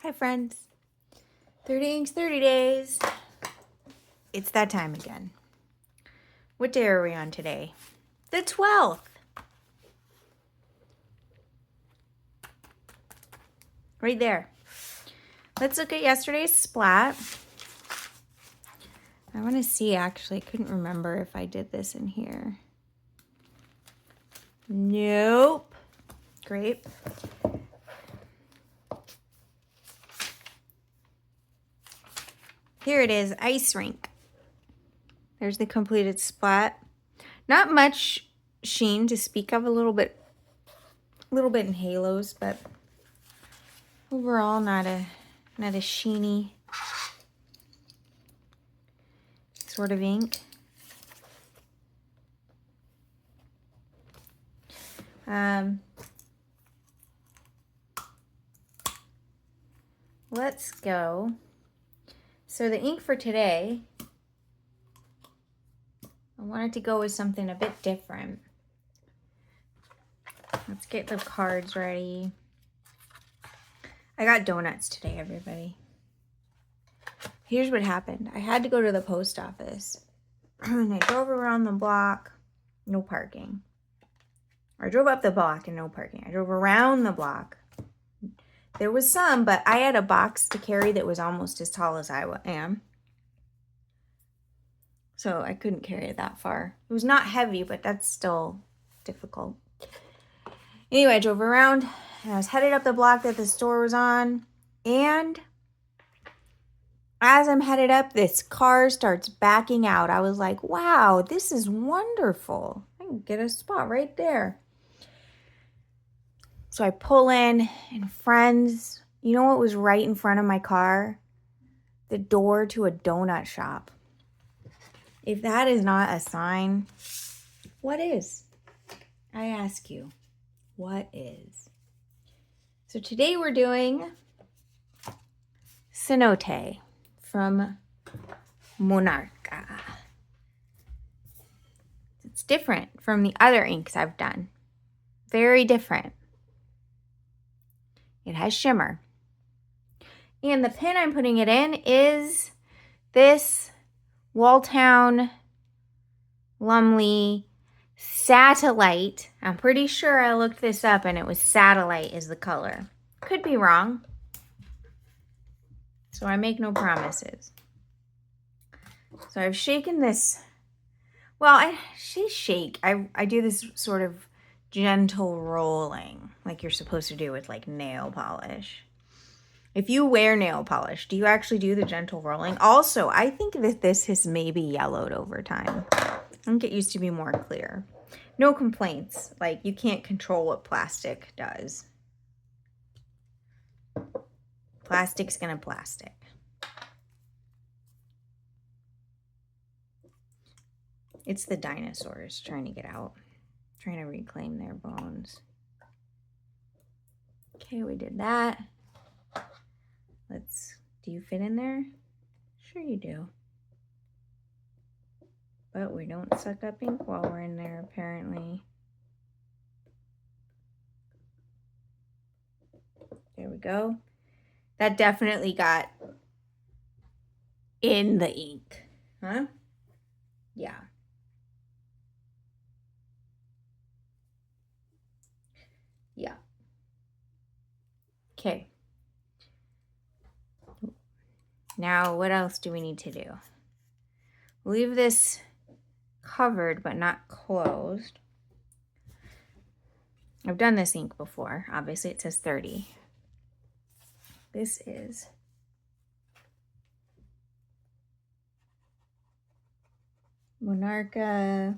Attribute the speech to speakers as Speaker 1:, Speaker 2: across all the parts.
Speaker 1: Hi friends, 30 inks, 30 days. It's that time again. What day are we on today? The 12th. Right there. Let's look at yesterday's splat. I want to see, actually, I couldn't remember if I did this in here. Nope. Great. Here it is, ice rink. There's the completed splat. Not much sheen to speak of, a little bit in halos, but overall not a sheeny sort of ink. Let's go. So the ink for today, I wanted to go with something a bit different. Let's get the cards ready. I got donuts today, everybody. Here's what happened. I had to go to the post office. And I drove around the block, no parking. I drove up the block and no parking. I drove around the block. There was some, but I had a box to carry that was almost as tall as I am. So I couldn't carry it that far. It was not heavy, but that's still difficult. Anyway, I drove around and I was headed up the block that the store was on. And as I'm headed up, this car starts backing out. I was like, wow, this is wonderful. I can get a spot right there. So I pull in, and friends, you know what was right in front of my car? The door to a donut shop. If that is not a sign, what is? I ask you, what is? So today we're doing Cenote from Monarca. It's different from the other inks I've done. Very different. It has shimmer. And the pen I'm putting it in is this Walltown Lumley Satellite. I'm pretty sure I looked this up and it was Satellite is the color. Could be wrong. So I make no promises. So I've shaken this. Well, I do this sort of gentle rolling like you're supposed to do with like nail polish. If you wear nail polish, do you actually do the gentle rolling? Also, I think that this has maybe yellowed over time. I think it used to be more clear. No complaints. Like, you can't control what plastic does. Plastic's gonna plastic. It's the dinosaurs trying to get out. Trying to reclaim their bones. Okay, we did that. Do you fit in there? Sure you do. But we don't suck up ink while we're in there, apparently. There we go. That definitely got in the ink. Huh? Yeah. Yeah. Okay. Now, what else do we need to do? Leave this covered but not closed. I've done this ink before. Obviously, it says 30. This is Monarca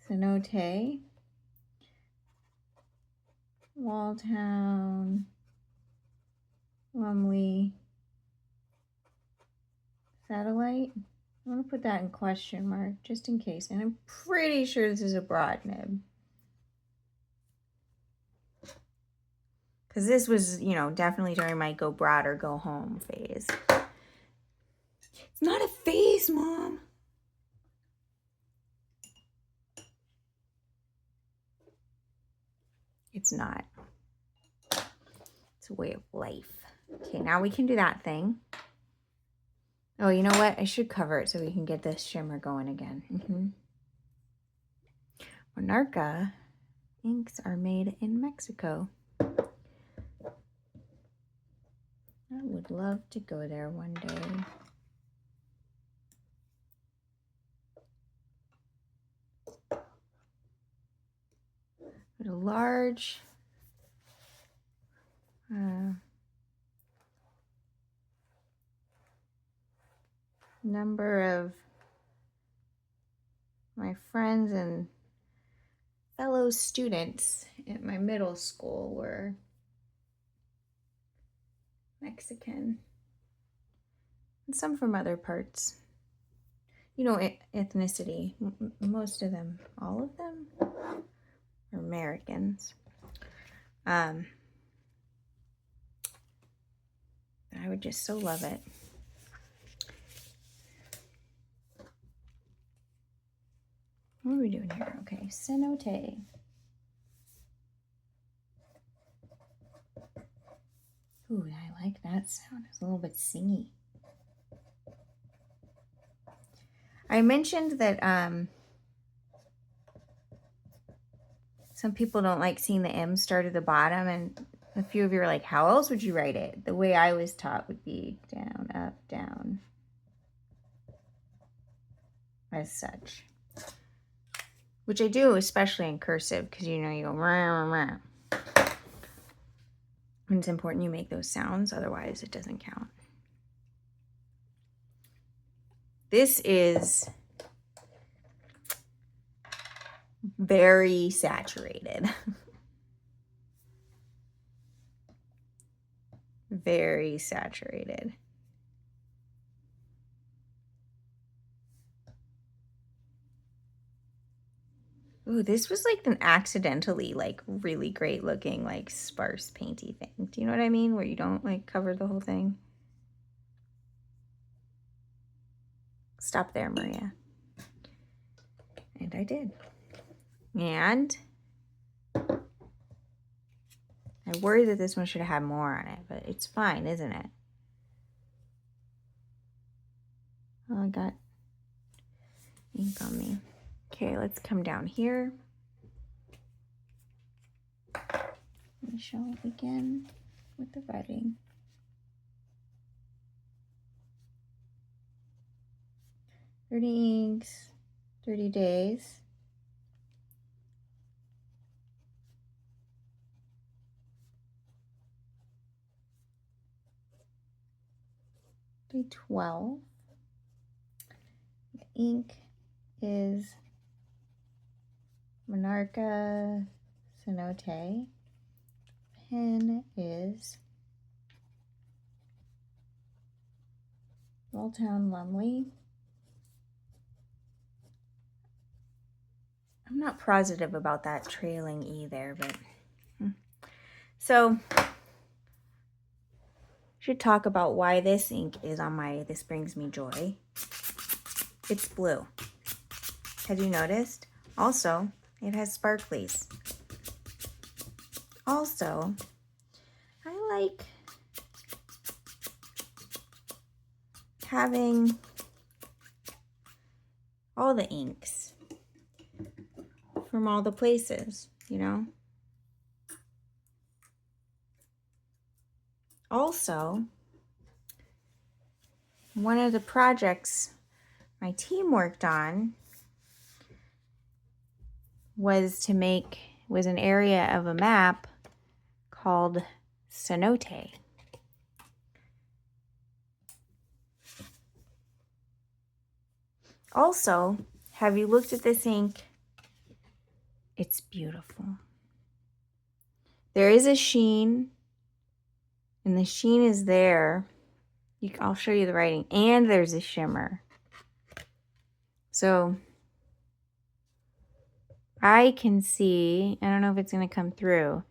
Speaker 1: Cenote, Walltown Lumley Satellite. I want to put that in question mark just in case. And I'm pretty sure this is a broad nib. Because this was, you know, definitely during my go broad or go home phase. It's not a phase, Mom. It's not. It's a way of life. Okay, now we can do that thing. Oh, you know what? I should cover it so we can get this shimmer going again. Monarca inks are made in Mexico. I would love to go there one day. But a large number of my friends and fellow students at my middle school were Mexican, and some from other parts. You know, ethnicity. Most of them, all of them, are Americans. I would just so love it. What are we doing here? Okay, Cenote. Ooh, I like that sound. It's a little bit singy. I mentioned that some people don't like seeing the M start at the bottom, and a few of you are like, how else would you write it? The way I was taught would be down, up, down, as such. Which I do, especially in cursive, because you know you go rah, rah, rah. And it's important you make those sounds, otherwise it doesn't count. This is very saturated. Very saturated. Ooh, this was like an accidentally like really great looking like sparse painty thing. Do you know what I mean? Where you don't like cover the whole thing. Stop there, Maria. And I did. And I worry that this one should have had more on it, but it's fine, isn't it? Oh, I got ink on me. Okay, let's come down here. Let me show again with the writing. "30 inks, 30 days. Day 12. The ink is Monarca Cenote. Pen is Walltown Lumley. I'm not positive about that trailing either, but so should talk about why this ink is on my This Brings Me Joy. It's blue. Have you noticed? Also, it has sparklies. Also, I like having all the inks from all the places, you know? Also, one of the projects my team worked on was an area of a map called Cenote. Also, have you looked at this ink? It's beautiful. There is a sheen, and the sheen is there. I'll show you the writing, and there's a shimmer. So I can see, I don't know if it's going to come through,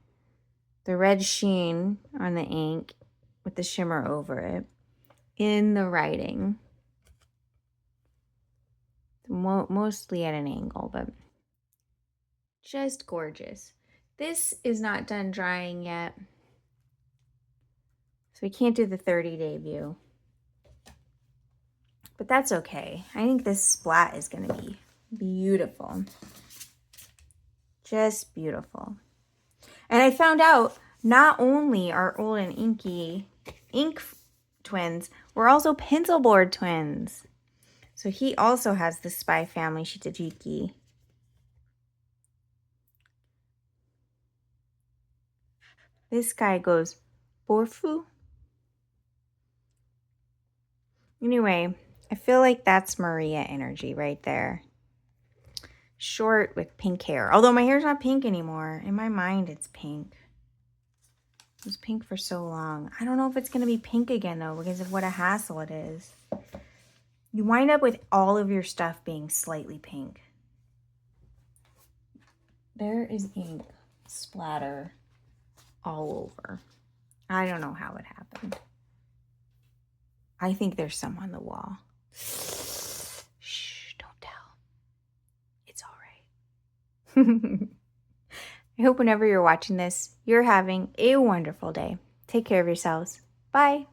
Speaker 1: the red sheen on the ink with the shimmer over it in the writing. Mostly at an angle, but just gorgeous. This is not done drying yet. So we can't do the 30-day view. But that's okay. I think this splat is going to be beautiful. Just beautiful. And I found out not only are Old and Inky ink twins, we're also pencil board twins. So he also has the Spy Family Shitajiki. This guy goes, Borfu? Anyway, I feel like that's Maria energy right there. Short with pink hair. Although my hair's not pink anymore. In my mind, it's pink. It was pink for so long. I don't know if it's going to be pink again, though, because of what a hassle it is. You wind up with all of your stuff being slightly pink. There is ink splatter all over. I don't know how it happened. I think there's some on the wall. Shh, don't tell. It's all right. I hope whenever you're watching this, you're having a wonderful day. Take care of yourselves. Bye.